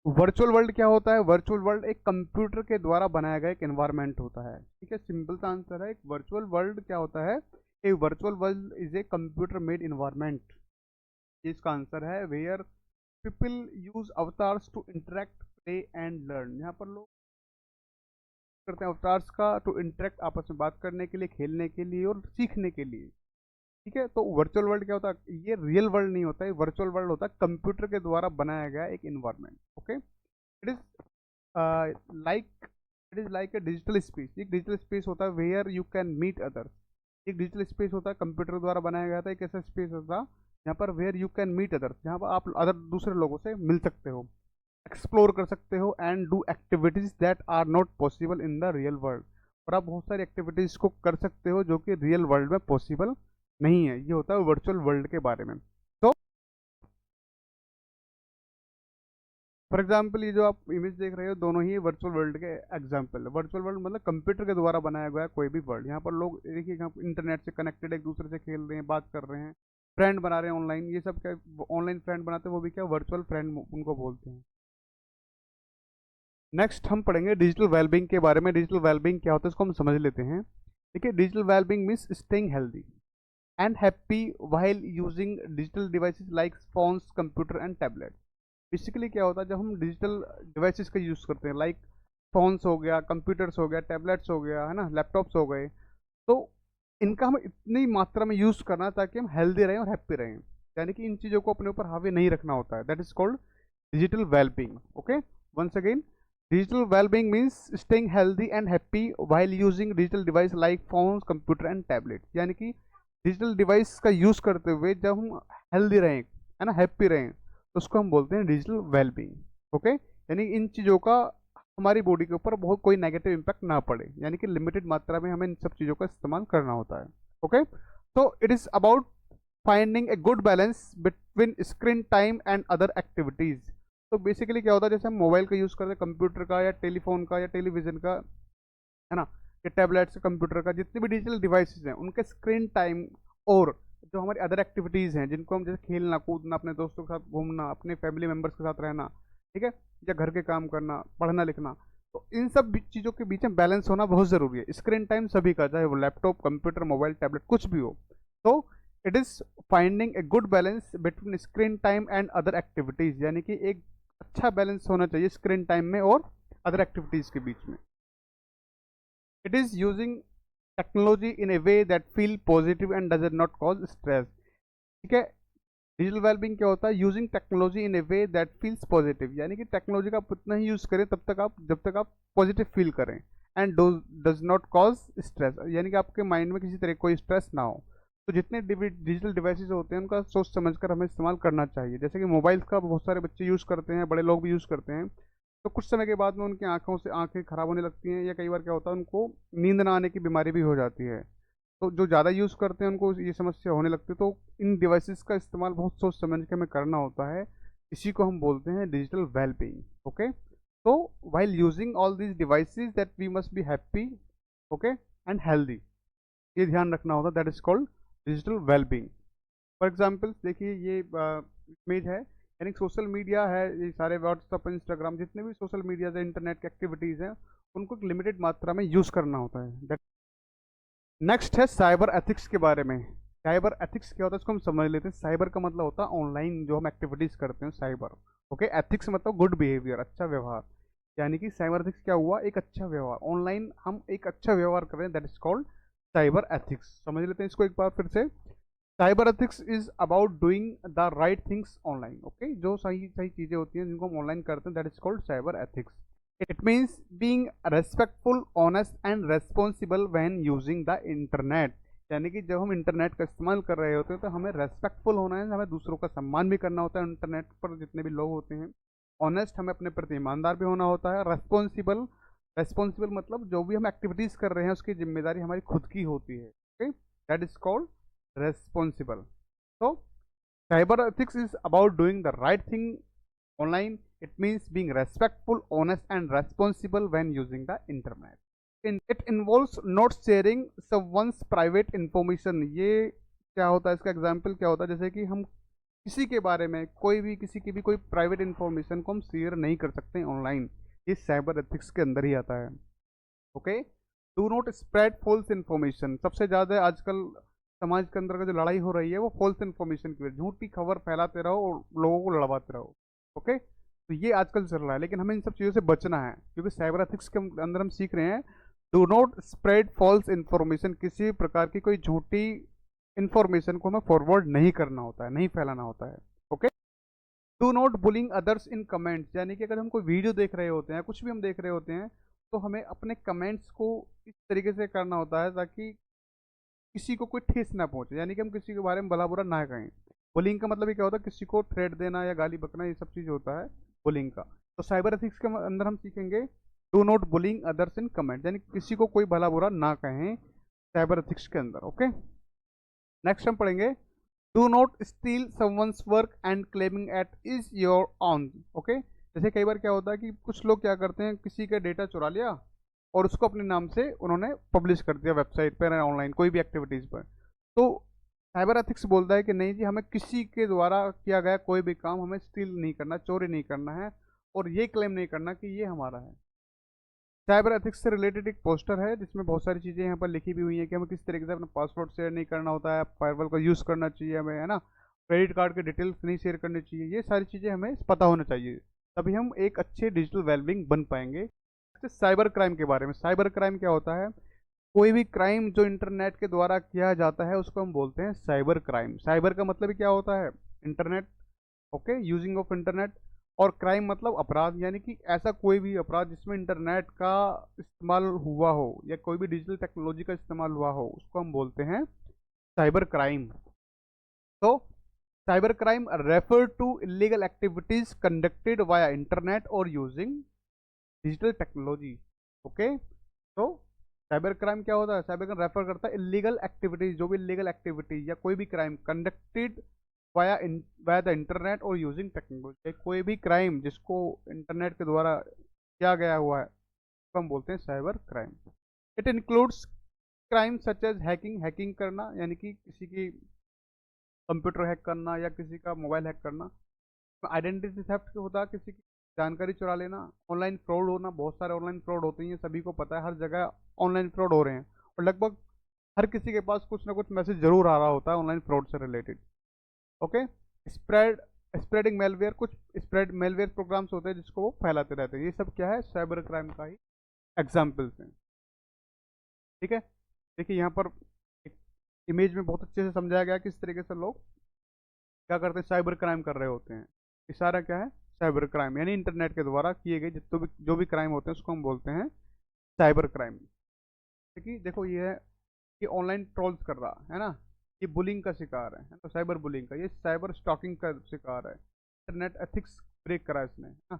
Virtual world क्या होता है? वर्चुअल वर्ल्ड एक कंप्यूटर के द्वारा बनाया गया एक एनवायरनमेंट होता है। ठीक है, सिंपल सा आंसर है। एक वर्चुअल वर्ल्ड क्या होता है? A virtual world is a computer made environment. इसका आंसर है where people use avatars to interact, play and learn. यहाँ पर लोग करते हैं अवतार्स का टू इंटरेक्ट, आपस में बात करने के लिए, खेलने के लिए और सीखने के लिए। ठीक है, तो वर्चुअल वर्ल्ड क्या होता है? ये रियल वर्ल्ड नहीं होता है, वर्चुअल वर्ल्ड होता है कंप्यूटर के द्वारा बनाया गया एक environment. Okay, it is like it is like a digital space. एक डिजिटल स्पेस होता है where you can meet others. एक डिजिटल स्पेस होता है कंप्यूटर द्वारा बनाया गया था, एक ऐसा स्पेस होता है जहाँ पर where you can meet others, जहाँ पर आप अदर दूसरे लोगों से मिल सकते हो, एक्सप्लोर कर सकते हो and do activities that are not possible in the real world. और आप बहुत सारी एक्टिविटीज को कर सकते हो जो कि रियल वर्ल्ड में पॉसिबल नहीं है। ये होता है वर्चुअल वर्ल्ड के बारे में। तो फॉर एग्जाम्पल ये जो आप इमेज देख रहे हो, दोनों ही वर्चुअल वर्ल्ड के एग्जाम्पल है। वर्चुअल वर्ल्ड मतलब कंप्यूटर के द्वारा बनाया गया कोई भी वर्ल्ड। यहाँ पर लोग देखिए, यहाँ इंटरनेट से कनेक्टेड एक दूसरे से खेल रहे हैं, बात कर रहे हैं, फ्रेंड बना रहे हैं ऑनलाइन। ये सब क्या ऑनलाइन फ्रेंड बनाते हैं, वो भी क्या वर्चुअल फ्रेंड उनको बोलते हैं। नेक्स्ट हम पढ़ेंगे डिजिटल वेलबींग के बारे में। डिजिटल वेलबींग क्या होता है इसको हम समझ लेते हैं। देखिए, digital wellbeing means staying healthy and happy while using digital devices like phones, computer and tablet. Basically क्या होता है, जब हम डिजिटल डिवाइसेस का यूज़ करते हैं, लाइक फोन्स हो गया, कंप्यूटर्स हो गया, टैबलेट्स हो गया, है ना, लैपटॉप्स हो गए, तो इनका हम इतनी मात्रा में यूज़ करना ताकि हम हेल्दी रहें और हैप्पी रहें। यानी कि इन चीज़ों को अपने ऊपर हावी नहीं रखना होता है। That is called digital wellbeing. Okay, once again, digital wellbeing means staying healthy and happy while using digital device like phones, computer and tablet. यानी कि डिजिटल डिवाइस का यूज़ करते हुए जब हम हेल्दी रहें, है ना, हैप्पी रहें, तो उसको हम बोलते हैं डिजिटल वेलबींग। ओके, यानी इन चीज़ों का हमारी बॉडी के ऊपर बहुत कोई नेगेटिव इम्पैक्ट ना पड़े, यानी कि लिमिटेड मात्रा में हमें इन सब चीज़ों का इस्तेमाल करना होता है। ओके, तो it is about finding a good balance between screen time and other activities. तो बेसिकली क्या होता है, जैसे हम मोबाइल का यूज़ करते हैं, कंप्यूटर का या टेलीफोन का या टेलीविज़न का, है ना, ये टैबलेट्स, कंप्यूटर का, जितने भी डिजिटल डिवाइसेस हैं उनके स्क्रीन टाइम और जो हमारी अदर एक्टिविटीज़ हैं जिनको हम जैसे खेलना कूदना, अपने दोस्तों के साथ घूमना, अपने फैमिली मेम्बर्स के साथ रहना, ठीक है, या घर के काम करना, पढ़ना लिखना, तो इन सब चीज़ों के बीच में बैलेंस होना बहुत ज़रूरी है। स्क्रीन टाइम सभी का, चाहे वो लैपटॉप, कंप्यूटर, मोबाइल, टैबलेट कुछ भी हो, तो it is finding a good balance between screen time and other activities. यानी कि एक अच्छा बैलेंस होना चाहिए स्क्रीन टाइम में और अदर एक्टिविटीज़ के बीच में। It is using technology in A way that feel positive and does not cause stress. ठीक है, डिजिटल वेलबींग क्या होता है? Using technology in A way that feels positive. यानी कि टेक्नोलॉजी का आप उतना ही यूज़ करें तब तक आप, जब तक आप पॉजिटिव फील करें, and does not cause stress, यानी कि आपके माइंड में किसी तरह कोई स्ट्रेस ना हो। तो जितने डिजिटल डिवाइसेस होते हैं उनका सोच समझ कर हमें इस्तेमाल करना चाहिए। जैसे कि मोबाइल्स का बहुत सारे बच्चे यूज़ करते हैं, बड़े लोग भी यूज़ करते हैं, तो कुछ समय के बाद में उनकी आंखों से आंखें खराब होने लगती हैं, या कई बार क्या होता है उनको नींद ना आने की बीमारी भी हो जाती है। तो जो ज़्यादा यूज़ करते हैं उनको ये समस्या होने लगती है। तो इन डिवाइसेस का इस्तेमाल बहुत सोच समझ के हमें करना होता है। इसी को हम बोलते हैं डिजिटल वेलबींग। ओके, तो while using all these devices that we must be happy, okay, and healthy, ये ध्यान रखना होता है। That is called digital wellbeing. For example देखिए, ये इमेज है, यानी सोशल मीडिया है, ये सारे व्हाट्सअप, इंस्टाग्राम, जितने भी सोशल मीडिया है, इंटरनेट की एक्टिविटीज़ हैं, उनको एक लिमिटेड मात्रा में यूज़ करना होता है। नेक्स्ट है साइबर एथिक्स के बारे में। साइबर एथिक्स क्या होता है इसको हम समझ लेते हैं। साइबर का मतलब होता है ऑनलाइन जो हम एक्टिविटीज़ करते हैं, साइबर। ओके, एथिक्स मतलब गुड बिहेवियर, अच्छा व्यवहार। यानी कि साइबर एथिक्स क्या हुआ? एक अच्छा व्यवहार। ऑनलाइन हम एक अच्छा व्यवहार कर रहे हैं, that is called cyber ethics. समझ लेते हैं इसको एक बार फिर से। Cyber ethics is about doing the right things online. Okay, जो सही सही चीज़ें होती हैं जिनको हम ऑनलाइन करते हैं, that is called cyber ethics. It means being respectful, honest and responsible when using the internet. यानी कि जब हम इंटरनेट का इस्तेमाल कर रहे होते हैं तो हमें रेस्पेक्टफुल होना है, हमें दूसरों का सम्मान भी करना होता है। इंटरनेट पर जितने भी लोग होते हैं, ऑनेस्ट, हमें अपने प्रति ईमानदार भी होना होता है। रेस्पॉन्सिबल, रेस्पॉन्सिबल मतलब जो भी हम एक्टिविटीज़ कर रहे हैं उसकी जिम्मेदारी हमारी खुद की होती है। Okay, that is called responsible. तो cyber ethics is about doing the right thing online. It means being respectful, honest and responsible when using the internet. It involves not sharing someone's private information. ये क्या होता है, इसका example क्या होता है? जैसे कि हम किसी के बारे में कोई भी किसी की भी कोई प्राइवेट इन्फॉर्मेशन को हम शेयर नहीं कर सकते ऑनलाइन। ये साइबर एथिक्स के अंदर ही आता है। Okay. Do not spread false information. सबसे ज़्यादा आजकल समाज के अंदर का जो लड़ाई हो रही है वो फॉल्स इन्फॉर्मेशन की वजह, झूठी खबर फैलाते रहो और लोगों को लड़वाते रहो। ओके। तो ये आजकल चल रहा है, लेकिन हमें इन सब चीज़ों से बचना है, क्योंकि साइबर एथिक्स के अंदर हम सीख रहे हैं do not spread false information. किसी भी प्रकार की कोई झूठी इन्फॉर्मेशन को हमें फॉरवर्ड नहीं करना होता है, नहीं फैलाना होता है। Okay. Do not bullying others in comments. यानी कि अगर हम कोई वीडियो देख रहे होते हैं, कुछ भी हम देख रहे होते हैं, तो हमें अपने कमेंट्स को इस तरीके से करना होता है ताकि किसी को कोई ठेस ना पहुंचे, यानी कि हम किसी के बारे में भला बुरा ना कहें। बुलिंग का मतलब ये क्या होता है, किसी को थ्रेट देना या गाली बकना, ये सब चीज़ होता है बुलिंग का। तो साइबर एथिक्स के अंदर हम सीखेंगे do not bullying others in comment, यानी किसी को कोई भला बुरा ना कहें साइबर एथिक्स के अंदर। ओके। नेक्स्ट हम पढ़ेंगे do not steal someone's work and claiming it is your own. Okay. जैसे कई बार क्या होता है कि कुछ लोग क्या करते हैं, किसी का डेटा चुरा लिया और उसको अपने नाम से उन्होंने पब्लिश कर दिया वेबसाइट पर, ऑनलाइन कोई भी एक्टिविटीज़ पर। तो साइबर एथिक्स बोलता है कि नहीं जी, हमें किसी के द्वारा किया गया कोई भी काम हमें स्टील नहीं करना, चोरी नहीं करना है, और ये क्लेम नहीं करना कि ये हमारा है। साइबर एथिक्स से रिलेटेड एक पोस्टर है जिसमें बहुत सारी चीज़ें यहाँ पर लिखी भी हुई हैं कि हमें किस तरीके से अपना पासवर्ड शेयर नहीं करना होता है, फायरवॉल का यूज़ करना चाहिए हमें, है ना, क्रेडिट कार्ड के डिटेल्स नहीं शेयर करनी चाहिए। ये सारी चीज़ें हमें पता होना चाहिए, तभी हम एक अच्छे डिजिटल वेलबींग बन पाएंगे। साइबर क्राइम के बारे में, साइबर क्राइम क्या होता है, कोई भी क्राइम जो इंटरनेट के द्वारा किया जाता है उसको हम बोलते हैं साइबर क्राइम। साइबर का मतलब क्या होता है, internet. Okay, using of internet. और क्राइम मतलब अपराध, यानी कि ऐसा कोई भी अपराध जिसमें इंटरनेट का इस्तेमाल हुआ हो या कोई भी डिजिटल टेक्नोलॉजी का इस्तेमाल हुआ हो, उसको हम बोलते हैं साइबर क्राइम। तो cyber crime refer to illegal activities conducted via internet और यूजिंग डिजिटल टेक्नोलॉजी। ओके। तो साइबर क्राइम क्या होता है, साइबर क्राइम रेफर करता है इलीगल एक्टिविटीज, जो भी इलीगल एक्टिविटीज या कोई भी crime conducted via the internet और यूजिंग टेक्नोलॉजी, कोई भी क्राइम जिसको इंटरनेट के द्वारा किया गया हुआ है उसको हम बोलते हैं cyber crime. It includes crime such as hacking, hacking करना, यानी कि किसी की कंप्यूटर हैक करना या किसी का मोबाइल हैक करना। आइडेंटिटी थेफ्ट होता है, किसी की जानकारी चुरा लेना। ऑनलाइन फ्रॉड होना, बहुत सारे ऑनलाइन फ्रॉड होते हैं, सभी को पता है, हर जगह ऑनलाइन फ्रॉड हो रहे हैं, और लगभग हर किसी के पास कुछ ना कुछ मैसेज जरूर आ रहा होता है ऑनलाइन फ्रॉड से रिलेटेड। ओके। स्प्रेडिंग मेलवेयर, कुछ स्प्रेड मेलवेयर प्रोग्राम्स होते हैं जिसको वो फैलाते रहते हैं। ये सब क्या है, साइबर क्राइम का ही एग्जाम्पल्स हैं। ठीक है। देखिए यहाँ पर एक इमेज में बहुत अच्छे से समझाया गया किस तरीके से लोग क्या करते हैं, साइबर क्राइम कर रहे होते हैं। इशारा क्या है, साइबर क्राइम, यानी इंटरनेट के द्वारा किए गए जितने भी जो भी क्राइम होते हैं उसको हम बोलते हैं साइबर क्राइम। देखिए देखो ये है कि ऑनलाइन ट्रोल्स कर रहा है ना, ये बुलिंग का शिकार है, तो साइबर बुलिंग का, ये साइबर स्टॉकिंग का शिकार है, इंटरनेट एथिक्स ब्रेक करा इसने, है ना।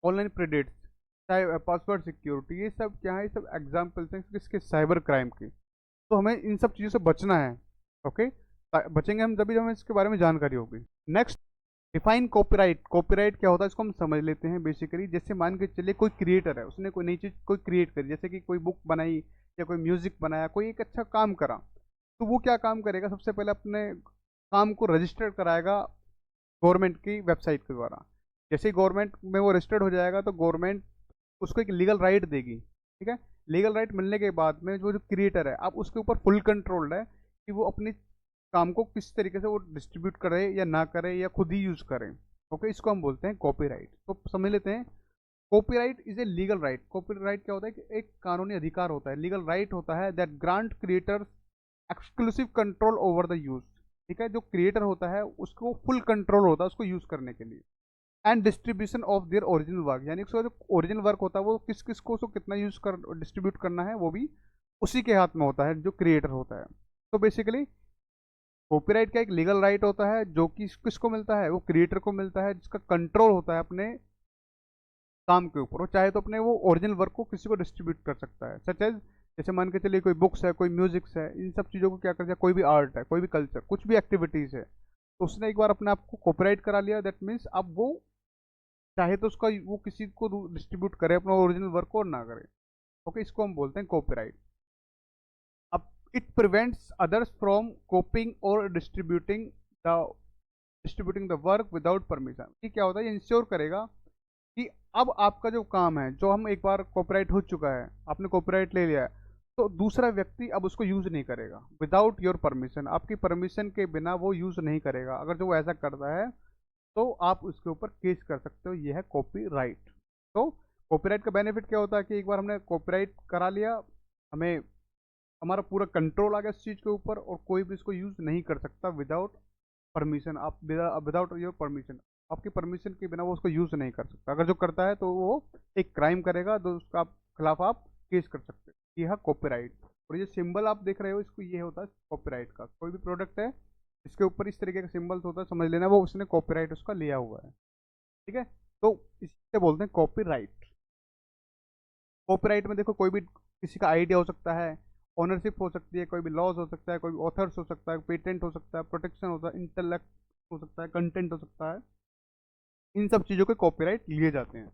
ऑनलाइन प्रेडेट्स, पासवर्ड सिक्योरिटी, ये सब क्या है, ये सब एग्जाम्पल्स हैं किसके, साइबर क्राइम के। तो हमें इन सब चीज़ों से बचना है। ओके। बचेंगे हम तभी जब हमें इसके बारे में जानकारी होगी। Next, define copyright. कॉपीराइट क्या होता है इसको हम समझ लेते हैं। बेसिकली जैसे मान के चलिए कोई क्रिएटर है, उसने कोई नई चीज़ कोई क्रिएट करी, जैसे कि कोई बुक बनाई या कोई म्यूजिक बनाया, कोई एक अच्छा काम करा, तो वो क्या काम करेगा, सबसे पहले अपने काम को रजिस्टर कराएगा गवर्नमेंट की वेबसाइट के द्वारा। जैसे ही गवर्नमेंट में वो रजिस्टर्ड हो जाएगा तो गवर्नमेंट उसको एक लीगल राइट देगी। ठीक है। लीगल राइट मिलने के बाद में वो जो क्रिएटर है, अब उसके ऊपर फुल कंट्रोल है कि वो अपनी काम को किस तरीके से वो डिस्ट्रीब्यूट करे या ना करे या खुद ही यूज करे। ओके, इसको हम बोलते हैं कॉपीराइट। तो समझ लेते हैं, copyright is a legal right. Copyright क्या होता है कि एक कानूनी अधिकार होता है, लीगल राइट होता है that grant creators exclusive control over the use. ठीक है, जो क्रिएटर होता है उसको फुल कंट्रोल होता है उसको यूज करने के लिए। And distribution of their original work, यानी उसका जो ओरिजिनल वर्क होता है वो किस किस को उसको कितना यूज कर डिस्ट्रीब्यूट करना है वो भी उसी के हाथ में होता है, जो क्रिएटर होता है। तो बेसिकली कॉपीराइट का एक लीगल राइट होता है जो कि किसको मिलता है, वो क्रिएटर को मिलता है, जिसका कंट्रोल होता है अपने काम के ऊपर। वो चाहे तो अपने वो ओरिजिनल वर्क को किसी को डिस्ट्रीब्यूट कर सकता है, सच एज जैसे मान के चलिए कोई बुक्स है, कोई म्यूजिक्स है, इन सब चीज़ों को क्या कर दिया, कोई भी आर्ट है, कोई भी कल्चर, कुछ भी एक्टिविटीज़ है, तो उसने एक बार अपने आप को कॉपीराइट करा लिया, दैट मीन्स अब वो चाहे तो उसका वो किसी को डिस्ट्रीब्यूट करे अपना ओरिजिनल वर्क को और ना करे। ओके, इसको हम बोलते हैं कॉपीराइट। अब it prevents others from copying और distributing the work without permission. ये क्या होता है, ये इंश्योर करेगा कि अब आपका जो काम है, जो हम एक बार कॉपीराइट हो चुका है, आपने कॉपीराइट ले लिया है, तो दूसरा व्यक्ति अब उसको यूज नहीं करेगा विदाउट योर परमिशन। आपकी परमिशन के बिना वो यूज नहीं करेगा। अगर जो वो ऐसा करता है तो आप उसके ऊपर केस कर सकते हो। ये है कॉपीराइट। तो कॉपीराइट का बेनिफिट क्या होता है कि एक बार हमने कॉपीराइट करा लिया, हमें हमारा पूरा कंट्रोल आ गया इस चीज़ के ऊपर, और कोई भी इसको यूज नहीं कर सकता विदाउट परमिशन। आप विदाउट योर परमिशन, आपकी परमिशन के बिना वो उसको यूज नहीं कर सकता। अगर जो करता है तो वो एक क्राइम करेगा, तो उसका खिलाफ आप केस कर सकते हैं। ये है कॉपीराइट। और ये सिंबल आप देख रहे हो, इसको ये होता है कॉपीराइट का। कोई भी प्रोडक्ट है इसके ऊपर इस तरीके का सिंबल्स होता है, समझ लेना वो उसने कॉपीराइट उसका लिया हुआ है। ठीक है, तो इससे बोलते हैं कॉपीराइट। कॉपीराइट में देखो, कोई भी किसी का आइडिया हो सकता है, ओनरशिप हो सकती है, कोई भी लॉज हो सकता है, कोई भी ऑथर्स हो सकता है, पेटेंट हो सकता है, प्रोटेक्शन हो सकता है, इंटेलेक्ट हो सकता है, कंटेंट हो सकता है। इन सब चीज़ों के कॉपीराइट लिए जाते हैं।